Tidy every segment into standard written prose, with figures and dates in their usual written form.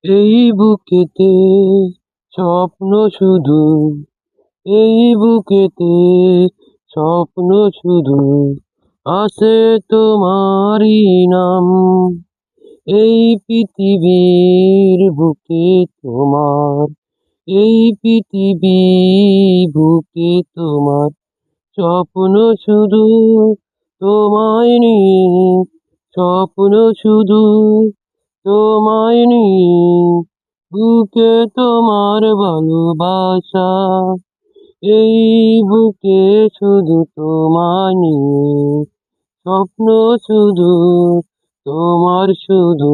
এই বুকেতে স্বপ্ন শুধু, এই বুকেতে স্বপ্ন শুধু, আছে তোমারই নাম। এই পৃথিবীর বুকে তোমার, এই পৃথিবী বুকে তোমার স্বপ্ন শুধু, তোমায় নিয়ে স্বপ্ন শুধু, তোমায় নিয়ে বুকে তোমার ভালোবাসা। এই বুকে শুধু তোমায় নিয়ে স্বপ্ন শুধু, তোমার শুধু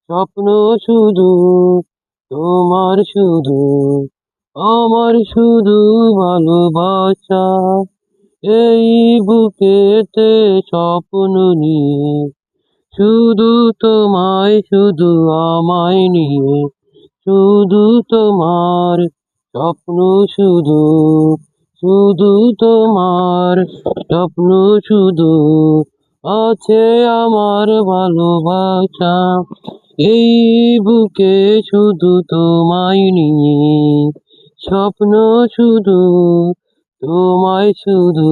স্বপ্ন শুধু, তোমার শুধু, আমার শুধু ভালোবাসা। এই বুকেতে স্বপ্ন নিয়ে শুধু তোমায়, শুধু আমায় নিয়ে, শুধু তোমার স্বপ্ন শুধু, শুধু তোমার স্বপ্ন শুধু, আছে আমার ভালোবাসা। এই বুকে শুধু তোমায় নিয়ে স্বপ্ন শুধু, তোমায় শুধু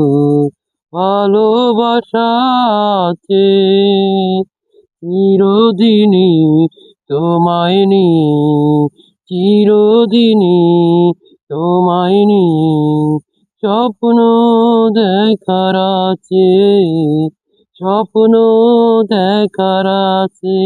ভালোবাসা আছে চিরদিনই, তোমায় নিয়ে চিরদিনই, তোমায় নিয়ে স্বপ্ন দেখার আছে, স্বপ্ন দেখার আছে।